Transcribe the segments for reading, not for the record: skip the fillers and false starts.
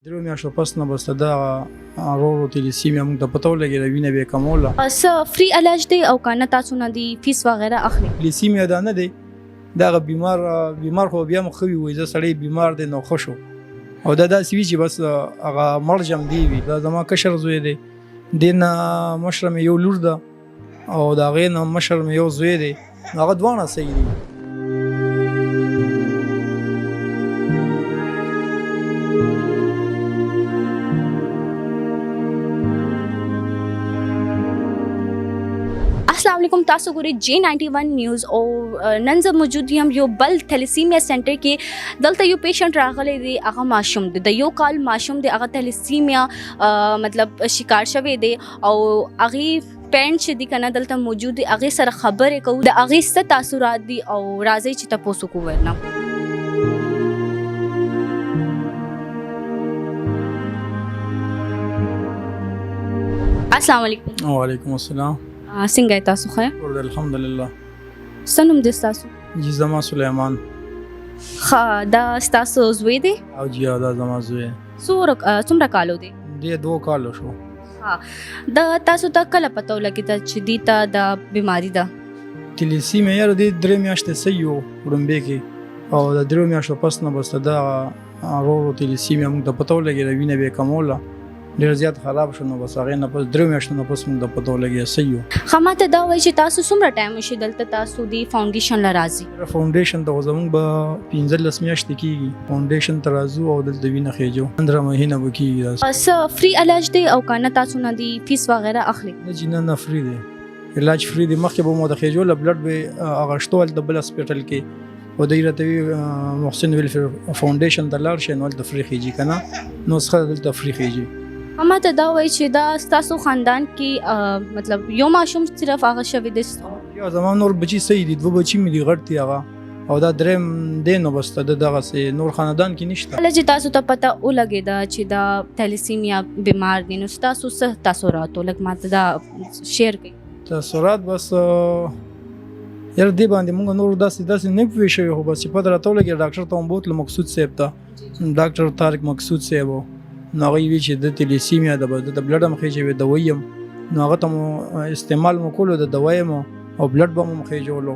درو میاشتو پس نه بس دا ورو تلیسیمیا موږ ته پته ولګېده وینه به یې کموله. څه فری علاج دی او که نه تاسو نه د فیس وغیره اخلي؟ تلیسیمیا دا نه دی، دغه بیمار خو بیا مو ښه وي وایي زه سړی بیمار دی نو ښه شو او دا داسې وي چې بس هغه مړ جمدی وي. دا زما کشر زوی دی، دې نه مشره مې یو لور ده او د هغې نه مشر مې یو زوی دی، هغه دواړه صحیح دي. अस्सलाम वालेकुम, तासो ګورئ J91 نیوز او نن زه موجود یم یو بل تھیلیسیمیا سنټر کې. دلته یو پیشنټ راغلی دی، هغه ماشوم دی، د یو کال ماشوم دی، هغه تھیلیسیمیا مطلب شکار شوی دی او هغې پیرنټ چې دي که نه دلته موجود دي، هغې سره خبرې کوو، د هغې څه تاثرات دي او راځئ چې تپوس وکړو ورنه. السلام علیکم. وعلیکم السلام. څنګه یې تاسو ښه؟ الحمدلله. څه نوم دی ستاسو؟ جی زما سلیمان. ښه، دا ستاسو زوی دی؟ او جی دا زما زوی. څومره کالو دی؟ دی 2 کالو شو. دا تاسو ته کله پته ولګېده چې دې ته دا بیماري ده؟ تلیسیمیا یاره دې 3 میاشتې صحیح و وړومبۍ کې او د 3 میاشتو پس نه بس دا ورو تلیسیمیا موږ ته پته ولګېده وینه به یې کموله، ډېر زیات خراب شو نو بس هغې نه پس 3 میاشتو نه پس موږ ته پته ولګېده صحیح و. ښه، ما ته دا وایي چې تاسو څومره ټایم وشي دلته تاسو د فاونډیشن له راځي؟ فاونډیشن ته خو زموږ به 15 میاشتې کېږي فاونډیشن ته راځو او دلته وینه خېجو 15 مهینه به کېږي. څه فری علاج دی او که نه تاسو نه د فیس وغیره اخلي؟ نه جی نه فری دی، علاج فری دی. مخکې به مو د خېجوله بلډ به هغه شته هلته بل هسپټل کې او دوی راته وي محسن ویلفیر فاونډیشن ته لاړ شئ نو هلته فری خېجي که نه نو څخه دلته فری خېجي. ما ته دا وایي چې دا ستاسو خاندان کې مطلب یو ماشوم صرف هغه شوی دی؟ یا زما نور بچي صحیح دي، 2 بچي مې دي غټ دي هغه او دا 3 دی نو بس د دغسې نور خاندان کې نشته. کله چې تاسو ته پته ولګېده چې دا تھیلیسیمیا بیمار دی نو ستاسو څه تاثرات و؟ لږ ما ته دا شیر کړئ. تاثرات بس یاره دې باندې مونږ نور داسې نه پوه شوي خو بس چې پته راته ولګېده ډاکټر ته مو بوتلو مقصود صاحب ته، ډاکټر طارق مقصود صاحب و نو هغه وی چې د تلیسیمیا د بلډ هم خېجوي دوی هم نو هغه ته مو استعمال مو کولو د دوی مو او بلډ به مو خېجولو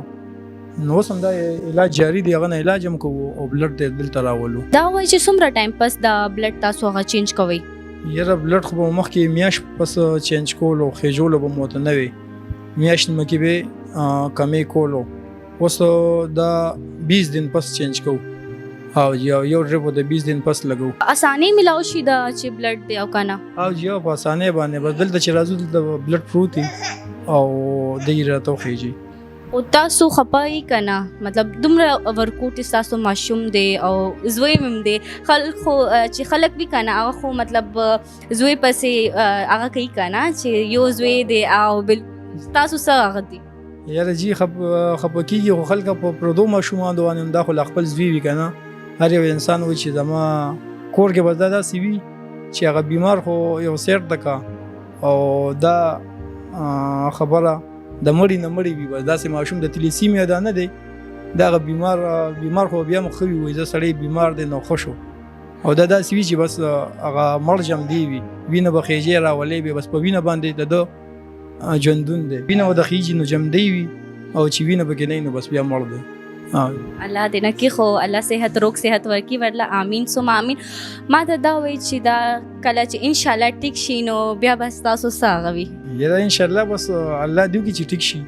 نو اوس هم دا علاج جاري دی، هغه نه علاج هم کوو او بلډ ته دلته راولو. دا وایي چې څومره ټایم پس دا بلډ تاسو هغه چینج کوئ؟ یاره بلډ خو به مخکې میاشت پس چینج کولو، خېجولو به مو ته نه وي، میاشت مکې به کمې کولو. اوس دا 20 دن پس چینج کوو او یو ډریپ د 20 دن پس لګو. اسانه ملاو شي دا چې بلډ دی او که نه؟ او جی په اسانه باندې بس دلته چې راځو دلته بلډ پروت دي او دی راته خېجي. او تاسو خپه که نه؟ مطلب دومره ورکوټ ستاسو ماشوم دی او زوی هم دی، چې خلک وي که نه هغه خو مطلب زوی پسې هغه کوي که نه چې یو زوی دی او تاسو څه هغه دی؟ یاره جی خپه کېږي خو خلک په پردو ماشومان دوانې دا خو له خپل زوی وي که نه، هر یو انسان وایي چې زما کور کې به دا داسې وي چې هغه بیمار خو یو سیټ ده که او دا خبره د مړي نه مړي وي، بس داسې ماشوم د تلیسیمیا دا نه دی، دا هغه بیمار خو بیا مو ښه وي وایي زه سړی بیمار دی نو ښه شو او دا داسې وي چې بس هغه مړ جمدی وي، وینه به خېجې راولې وي، بس په وینه باندې د ده ژوندون دی، وینه به د خېجي نو جمدی وي او چې وینه پکې نه وي نو بس بیا مړ دی. الله دې نه کړي خو الله صحت روغ صحت ورکړي ورله، امین ثم امین. ما ته دا وایي چې دا کله چې انشاءالله ټیک شي نو بیا به ستاسو څه هغه وي؟ یاره انشاءالله بس الله دې وکړي چې ټیک شي،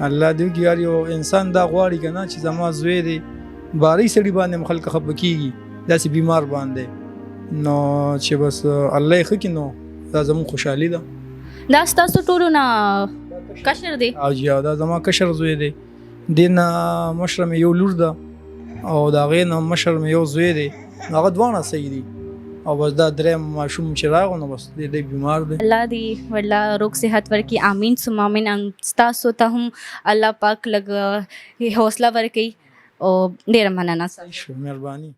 الله دې وکړي. هر یو انسان دا غواړي که نه چې زما زوی دی باري سړي باندې هم خلک خفه کېږي داسې بیمار باندې نو چې بس الله یې ښه کړي نو دا زموږ خوشحالي ده. دا ستاسو ټولو نه کشر دی؟ او جی دا زما کشر زوی دی، دې نه مشره مې یو لور ده او د هغې نه مشر مې یو زوی دی، هغه دواړه صحیح دي او بس دا 3 ماشوم چې راغو نو بس دی بیمار دی. الله دې ورله روغ صحت ورکړي، امین ثم امین. ستاسو ته هم الله پاک لږ حوصله ورکړي او ډېره مننه. مهرباني.